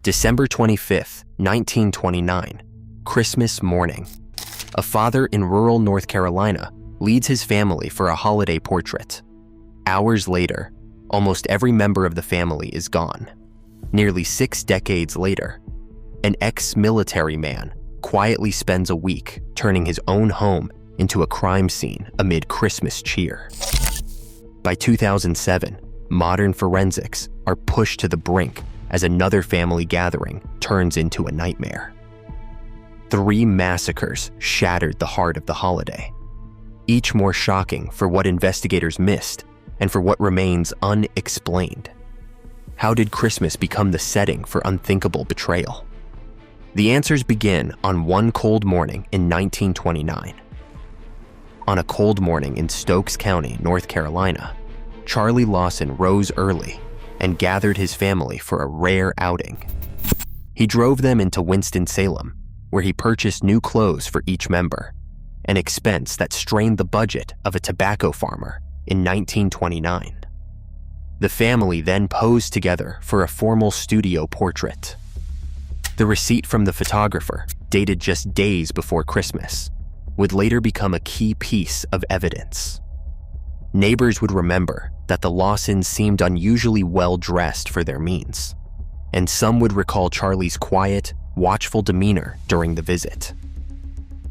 December 25th, 1929, Christmas morning. A father in rural North Carolina leads his family for a holiday portrait. Hours later, almost every member of the family is gone. Nearly 6 decades later, an ex-military man quietly spends a week turning his own home into a crime scene amid Christmas cheer. By 2007, modern forensics are pushed to the brink as another family gathering turns into a nightmare. 3 massacres shattered the heart of the holiday, each more shocking for what investigators missed and for what remains unexplained. How did Christmas become the setting for unthinkable betrayal? The answers begin on one cold morning in 1929. On a cold morning in Stokes County, North Carolina, Charlie Lawson rose early and gathered his family for a rare outing. He drove them into Winston-Salem, where he purchased new clothes for each member, an expense that strained the budget of a tobacco farmer in 1929. The family then posed together for a formal studio portrait. The receipt from the photographer, dated just days before Christmas, would later become a key piece of evidence. Neighbors would remember that the Lawsons seemed unusually well-dressed for their means, and some would recall Charlie's quiet, watchful demeanor during the visit.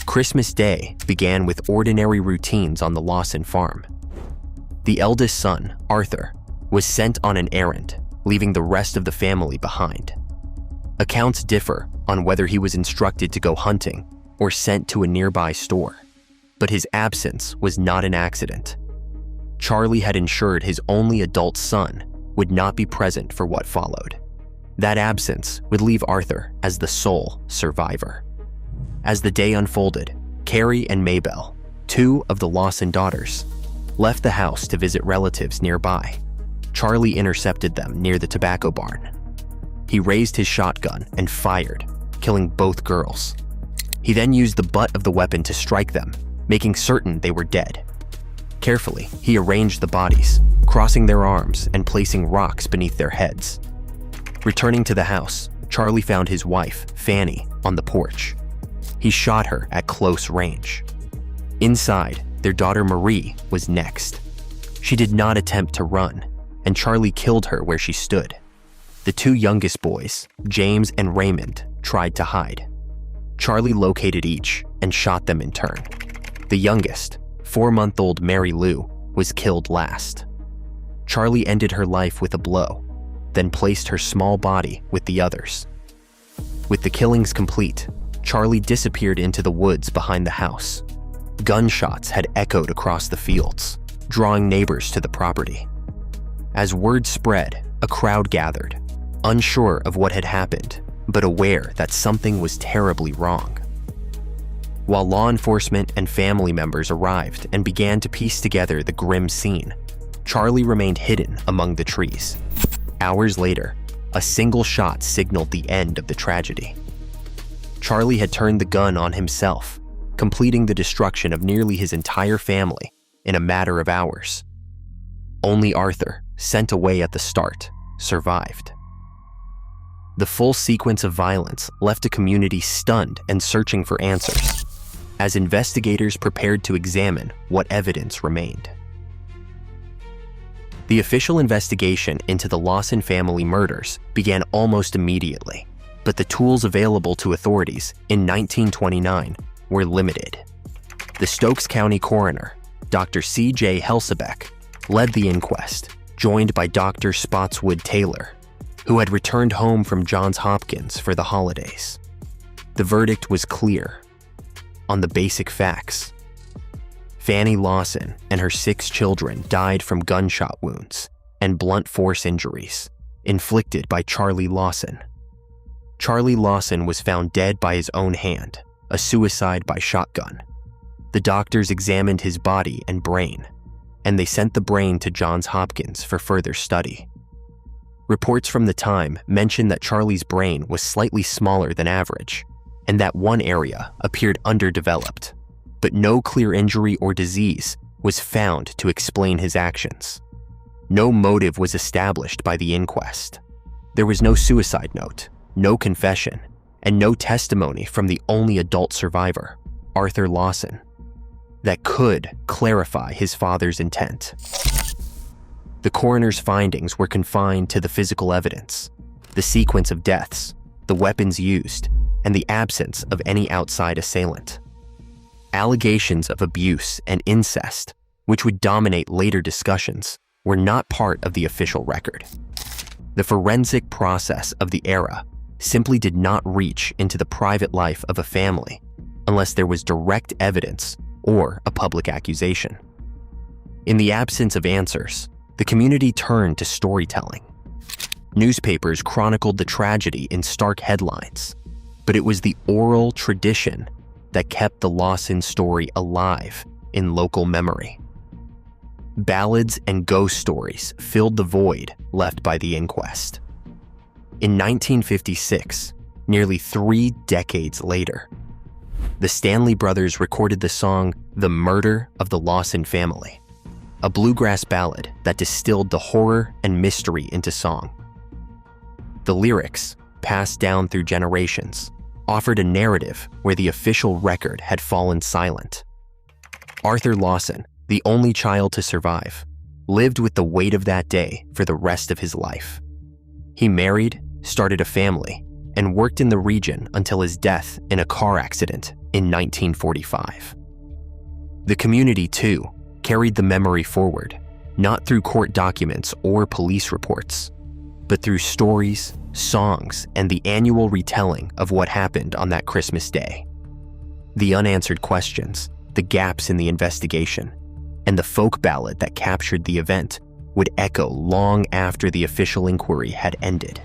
Christmas Day began with ordinary routines on the Lawson farm. The eldest son, Arthur, was sent on an errand, leaving the rest of the family behind. Accounts differ on whether he was instructed to go hunting or sent to a nearby store, but his absence was not an accident. Charlie had ensured his only adult son would not be present for what followed. That absence would leave Arthur as the sole survivor. As the day unfolded, Carrie and Maybelle, 2 of the Lawson daughters, left the house to visit relatives nearby. Charlie intercepted them near the tobacco barn. He raised his shotgun and fired, killing both girls. He then used the butt of the weapon to strike them, making certain they were dead. Carefully, he arranged the bodies, crossing their arms and placing rocks beneath their heads. Returning to the house, Charlie found his wife, Fanny, on the porch. He shot her at close range. Inside, their daughter Marie was next. She did not attempt to run, and Charlie killed her where she stood. The 2 youngest boys, James and Raymond, tried to hide. Charlie located each and shot them in turn. The youngest, 4-month-old Mary Lou, was killed last. Charlie ended her life with a blow, then placed her small body with the others. With the killings complete, Charlie disappeared into the woods behind the house. Gunshots had echoed across the fields, drawing neighbors to the property. As word spread, a crowd gathered, unsure of what had happened, but aware that something was terribly wrong. While law enforcement and family members arrived and began to piece together the grim scene, Charlie remained hidden among the trees. Hours later, a single shot signaled the end of the tragedy. Charlie had turned the gun on himself, completing the destruction of nearly his entire family in a matter of hours. Only Arthur, sent away at the start, survived. The full sequence of violence left a community stunned and searching for answers, as investigators prepared to examine what evidence remained. The official investigation into the Lawson family murders began almost immediately, but the tools available to authorities in 1929 were limited. The Stokes County coroner, Dr. C.J. Helsebeck, led the inquest, joined by Dr. Spotswood Taylor, who had returned home from Johns Hopkins for the holidays. The verdict was clear. On the basic facts, Fanny Lawson and her 6 children died from gunshot wounds and blunt force injuries inflicted by Charlie Lawson. Charlie Lawson was found dead by his own hand, a suicide by shotgun. The doctors examined his body and brain, and they sent the brain to Johns Hopkins for further study. Reports from the time mentioned that Charlie's brain was slightly smaller than average, and that one area appeared underdeveloped, but no clear injury or disease was found to explain his actions. No motive was established by the inquest. There was no suicide note, no confession, and no testimony from the only adult survivor, Arthur Lawson, that could clarify his father's intent. The coroner's findings were confined to the physical evidence, the sequence of deaths, the weapons used, and the absence of any outside assailant. Allegations of abuse and incest, which would dominate later discussions, were not part of the official record. The forensic process of the era simply did not reach into the private life of a family unless there was direct evidence or a public accusation. In the absence of answers, the community turned to storytelling. Newspapers chronicled the tragedy in stark headlines, but it was the oral tradition that kept the Lawson story alive in local memory. Ballads and ghost stories filled the void left by the inquest. In 1956, nearly 3 decades later, the Stanley Brothers recorded the song "The Murder of the Lawson Family," a bluegrass ballad that distilled the horror and mystery into song. The lyrics, passed down through generations, offered a narrative where the official record had fallen silent. Arthur Lawson, the only child to survive, lived with the weight of that day for the rest of his life. He married, started a family, and worked in the region until his death in a car accident in 1945. The community, too, carried the memory forward, not through court documents or police reports, but through stories, songs, and the annual retelling of what happened on that Christmas day. The unanswered questions, the gaps in the investigation, and the folk ballad that captured the event would echo long after the official inquiry had ended.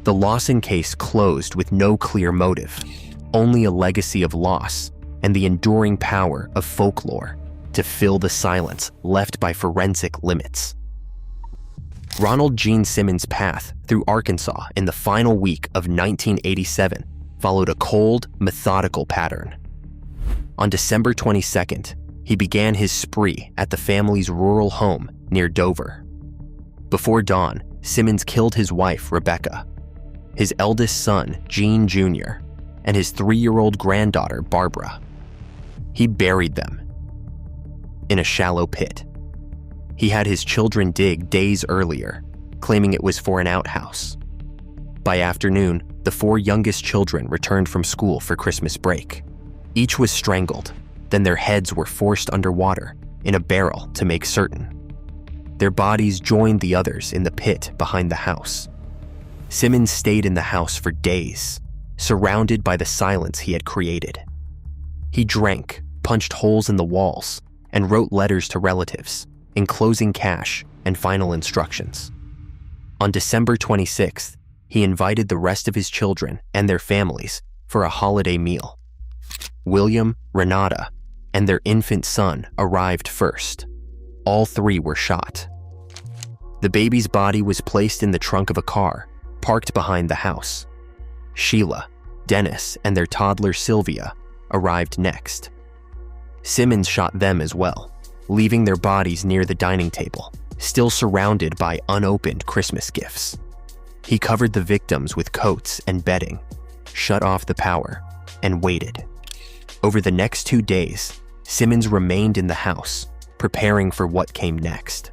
The Lawson case closed with no clear motive, only a legacy of loss and the enduring power of folklore to fill the silence left by forensic limits. Ronald Gene Simmons' path through Arkansas in the final week of 1987 followed a cold, methodical pattern. On December 22nd, he began his spree at the family's rural home near Dover. Before dawn, Simmons killed his wife, Rebecca, his eldest son, Gene Jr., and his 3-year-old granddaughter, Barbara. He buried them in a shallow pit. He had his children dig days earlier, claiming it was for an outhouse. By afternoon, the 4 youngest children returned from school for Christmas break. Each was strangled, then their heads were forced underwater in a barrel to make certain. Their bodies joined the others in the pit behind the house. Simmons stayed in the house for days, surrounded by the silence he had created. He drank, punched holes in the walls, and wrote letters to relatives, enclosing cash and final instructions. On December 26th, he invited the rest of his children and their families for a holiday meal. William, Renata, and their infant son arrived first. All 3 were shot. The baby's body was placed in the trunk of a car parked behind the house. Sheila, Dennis, and their toddler Sylvia arrived next. Simmons shot them as well, leaving their bodies near the dining table, still surrounded by unopened Christmas gifts. He covered the victims with coats and bedding, shut off the power, and waited. Over the next 2 days, Simmons remained in the house, preparing for what came next.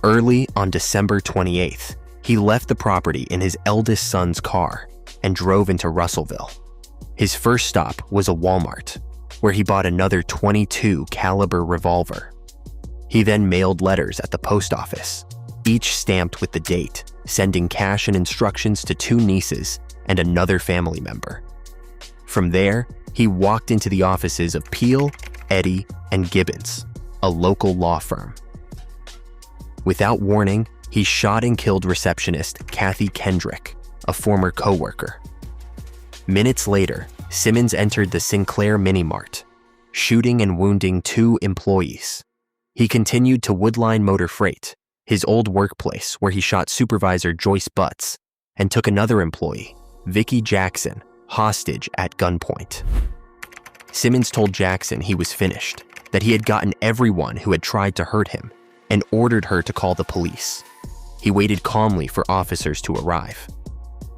Early on December 28th, he left the property in his eldest son's car and drove into Russellville. His first stop was a Walmart, where he bought another .22 caliber revolver. He then mailed letters at the post office, each stamped with the date, sending cash and instructions to 2 nieces and another family member. From there, he walked into the offices of Peel, Eddy, and Gibbons, a local law firm. Without warning, he shot and killed receptionist Kathy Kendrick, a former coworker. Minutes later, Simmons entered the Sinclair Mini Mart, shooting and wounding 2 employees. He continued to Woodline Motor Freight, his old workplace where he shot supervisor Joyce Butts, and took another employee, Vicki Jackson, hostage at gunpoint. Simmons told Jackson he was finished, that he had gotten everyone who had tried to hurt him, and ordered her to call the police. He waited calmly for officers to arrive.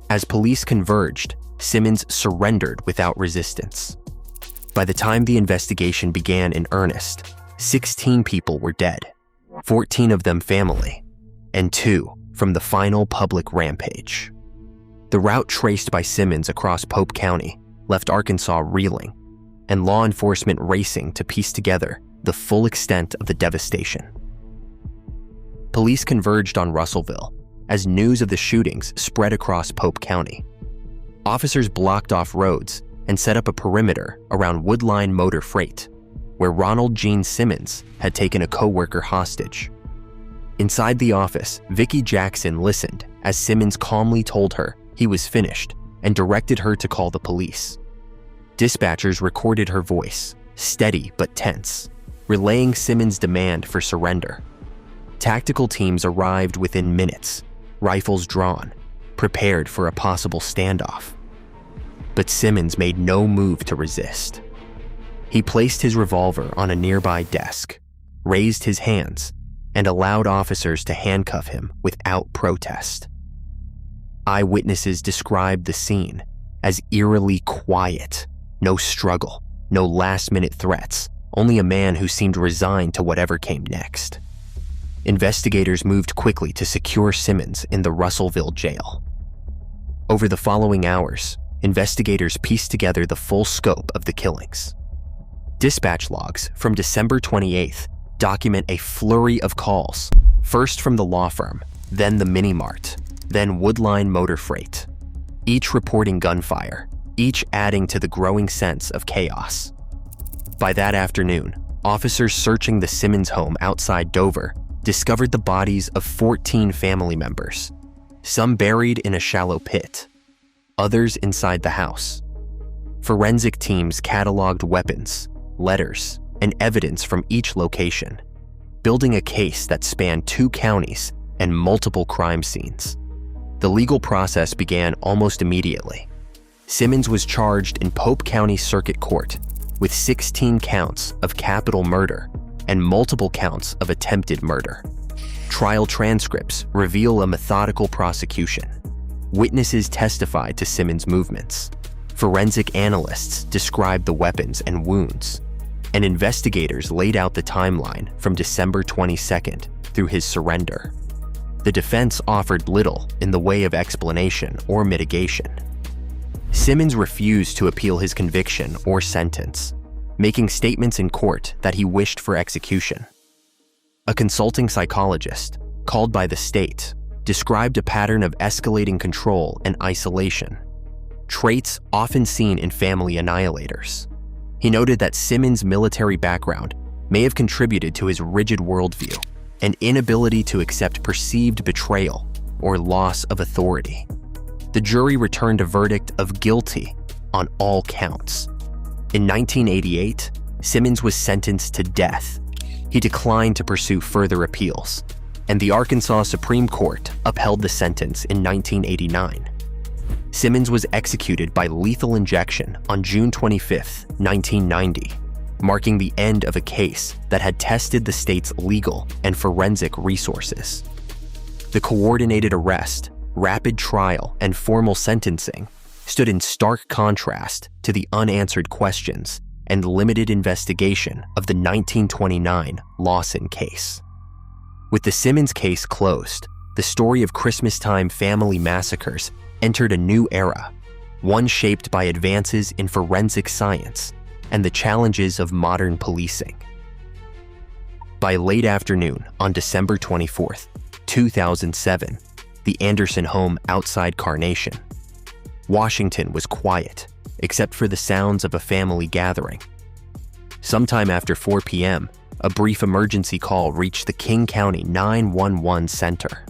As police converged, Simmons surrendered without resistance. By the time the investigation began in earnest, 16 people were dead, 14 of them family, and 2 from the final public rampage. The route traced by Simmons across Pope County left Arkansas reeling, and law enforcement racing to piece together the full extent of the devastation. Police converged on Russellville as news of the shootings spread across Pope County. Officers blocked off roads and set up a perimeter around Woodline Motor Freight, where Ronald Gene Simmons had taken a coworker hostage. Inside the office, Vicki Jackson listened as Simmons calmly told her he was finished and directed her to call the police. Dispatchers recorded her voice, steady but tense, relaying Simmons' demand for surrender. Tactical teams arrived within minutes, rifles drawn, prepared for a possible standoff. But Simmons made no move to resist. He placed his revolver on a nearby desk, raised his hands, and allowed officers to handcuff him without protest. Eyewitnesses described the scene as eerily quiet. No struggle, no last-minute threats, only a man who seemed resigned to whatever came next. Investigators moved quickly to secure Simmons in the Russellville jail. Over the following hours, investigators pieced together the full scope of the killings. Dispatch logs from December 28th document a flurry of calls, first from the law firm, then the mini-mart, then Woodline Motor Freight, each reporting gunfire, each adding to the growing sense of chaos. By that afternoon, officers searching the Simmons home outside Dover discovered the bodies of 14 family members, some buried in a shallow pit, others inside the house. Forensic teams cataloged weapons, letters, and evidence from each location, building a case that spanned 2 counties and multiple crime scenes. The legal process began almost immediately. Simmons was charged in Pope County Circuit Court with 16 counts of capital murder and multiple counts of attempted murder. Trial transcripts reveal a methodical prosecution. Witnesses testified to Simmons' movements. Forensic analysts described the weapons and wounds, and investigators laid out the timeline from December 22nd through his surrender. The defense offered little in the way of explanation or mitigation. Simmons refused to appeal his conviction or sentence, making statements in court that he wished for execution. A consulting psychologist, called by the state, described a pattern of escalating control and isolation, traits often seen in family annihilators. He noted that Simmons' military background may have contributed to his rigid worldview, an inability to accept perceived betrayal or loss of authority. The jury returned a verdict of guilty on all counts. In 1988, Simmons was sentenced to death. He declined to pursue further appeals, and the Arkansas Supreme Court upheld the sentence in 1989. Simmons was executed by lethal injection on June 25, 1990, marking the end of a case that had tested the state's legal and forensic resources. The coordinated arrest, rapid trial, and formal sentencing stood in stark contrast to the unanswered questions and limited investigation of the 1929 Lawson case. With the Simmons case closed, the story of Christmastime family massacres entered a new era, one shaped by advances in forensic science and the challenges of modern policing. By late afternoon on December 24th, 2007, the Anderson home outside Carnation, Washington was quiet, except for the sounds of a family gathering. Sometime after 4 p.m., a brief emergency call reached the King County 911 center.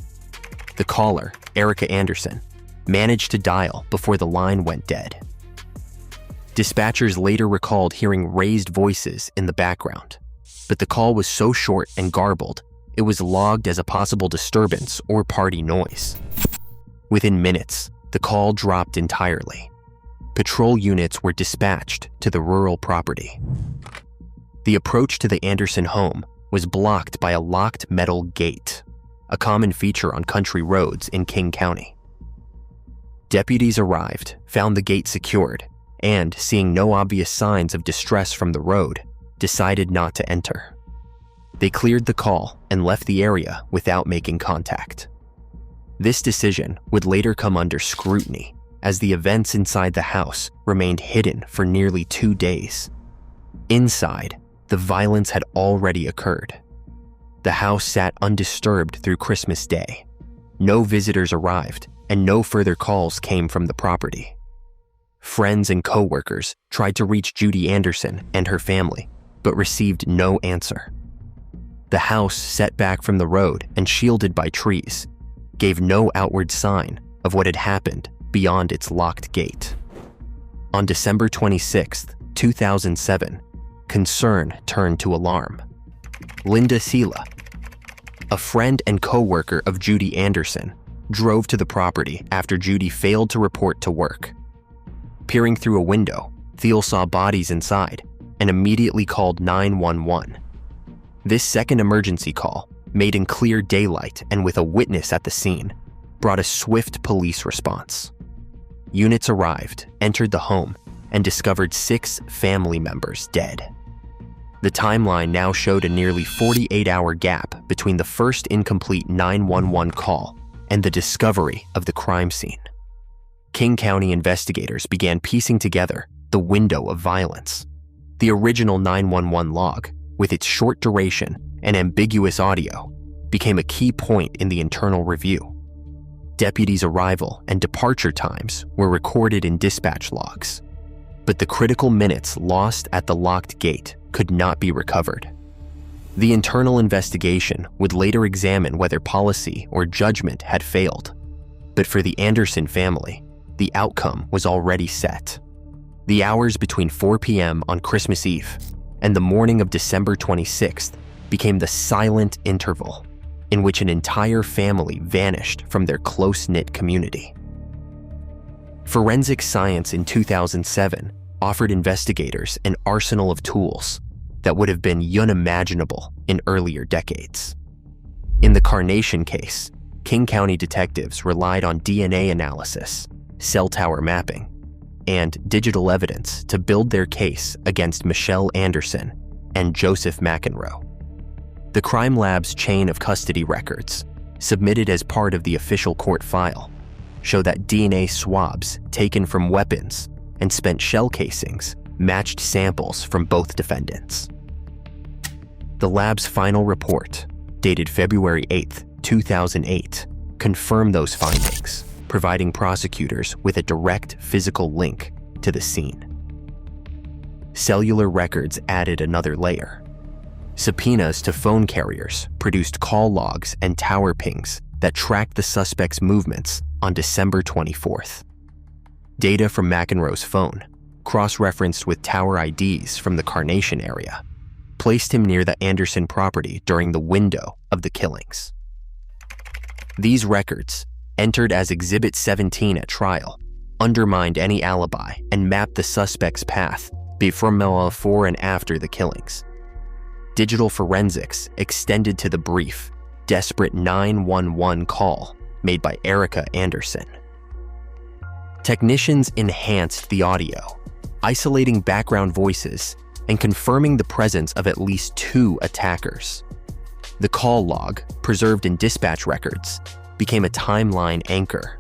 The caller, Erica Anderson, managed to dial before the line went dead. Dispatchers later recalled hearing raised voices in the background, but the call was so short and garbled, it was logged as a possible disturbance or party noise. Within minutes, the call dropped entirely. Patrol units were dispatched to the rural property. The approach to the Anderson home was blocked by a locked metal gate, a common feature on country roads in King County. Deputies arrived, found the gate secured, and, seeing no obvious signs of distress from the road, decided not to enter. They cleared the call and left the area without making contact. This decision would later come under scrutiny, as the events inside the house remained hidden for nearly 2 days. Inside, the violence had already occurred. The house sat undisturbed through Christmas Day. No visitors arrived, and no further calls came from the property. Friends and co-workers tried to reach Judy Anderson and her family, but received no answer. The house, set back from the road and shielded by trees, gave no outward sign of what had happened beyond its locked gate. On December 26, 2007, concern turned to alarm. Linda Sela, a friend and co-worker of Judy Anderson, drove to the property after Judy failed to report to work. Peering through a window, Thiel saw bodies inside and immediately called 911. This second emergency call, made in clear daylight and with a witness at the scene, brought a swift police response. Units arrived, entered the home, and discovered 6 family members dead. The timeline now showed a nearly 48-hour gap between the first incomplete 911 call and the discovery of the crime scene. King County investigators began piecing together the window of violence. The original 911 log, with its short duration and ambiguous audio, became a key point in the internal review. Deputies' arrival and departure times were recorded in dispatch logs, but the critical minutes lost at the locked gate could not be recovered. The internal investigation would later examine whether policy or judgment had failed, but for the Anderson family, the outcome was already set. The hours between 4 p.m. on Christmas Eve and the morning of December 26th became the silent interval in which an entire family vanished from their close-knit community. Forensic science in 2007 offered investigators an arsenal of tools that would have been unimaginable in earlier decades. In the Carnation case, King County detectives relied on DNA analysis, cell tower mapping, and digital evidence to build their case against Michelle Anderson and Joseph McEnroe. The crime lab's chain of custody records, submitted as part of the official court file, show that DNA swabs taken from weapons and spent shell casings matched samples from both defendants. The lab's final report, dated February 8, 2008, confirmed those findings, providing prosecutors with a direct physical link to the scene. Cellular records added another layer. Subpoenas to phone carriers produced call logs and tower pings that tracked the suspect's movements on December 24th. Data from McEnroe's phone, cross-referenced with tower IDs from the Carnation area, placed him near the Anderson property during the window of the killings. These records, entered as Exhibit 17 at trial, undermined any alibi and mapped the suspect's path before and after the killings. Digital forensics extended to the brief, desperate 911 call made by Erica Anderson. Technicians enhanced the audio, isolating background voices and confirming the presence of at least 2 attackers. The call log, preserved in dispatch records, became a timeline anchor.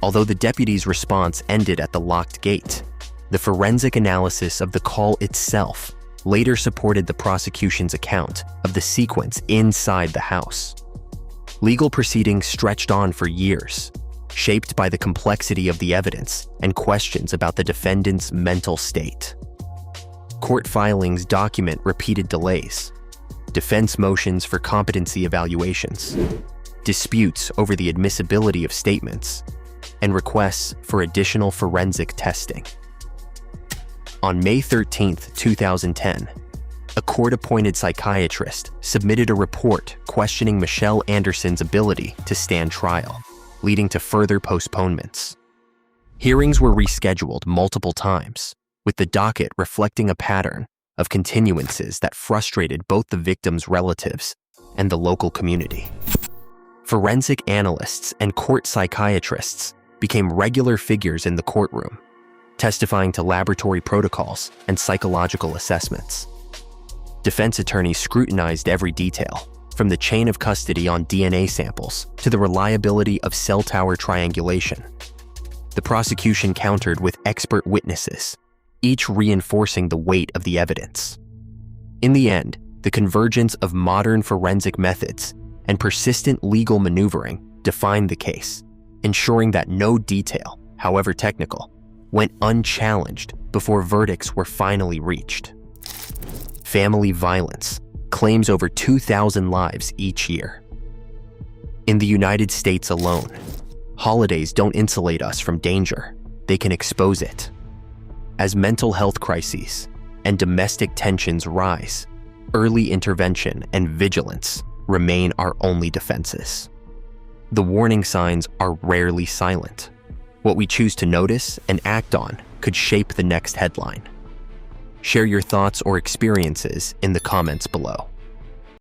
Although the deputy's response ended at the locked gate, the forensic analysis of the call itself later supported the prosecution's account of the sequence inside the house. Legal proceedings stretched on for years, shaped by the complexity of the evidence and questions about the defendant's mental state. Court filings document repeated delays, defense motions for competency evaluations, disputes over the admissibility of statements, and requests for additional forensic testing. On May 13, 2010, a court-appointed psychiatrist submitted a report questioning Michelle Anderson's ability to stand trial, leading to further postponements. Hearings were rescheduled multiple times, with the docket reflecting a pattern of continuances that frustrated both the victim's relatives and the local community. Forensic analysts and court psychiatrists became regular figures in the courtroom, testifying to laboratory protocols and psychological assessments. Defense attorneys scrutinized every detail, from the chain of custody on DNA samples to the reliability of cell tower triangulation. The prosecution countered with expert witnesses, each reinforcing the weight of the evidence. In the end, the convergence of modern forensic methods and persistent legal maneuvering defined the case, ensuring that no detail, however technical, went unchallenged before verdicts were finally reached. Family violence claims over 2,000 lives each year. In the United States alone, holidays don't insulate us from danger, they can expose it. As mental health crises and domestic tensions rise, early intervention and vigilance remain our only defenses. The warning signs are rarely silent. What we choose to notice and act on could shape the next headline. Share your thoughts or experiences in the comments below.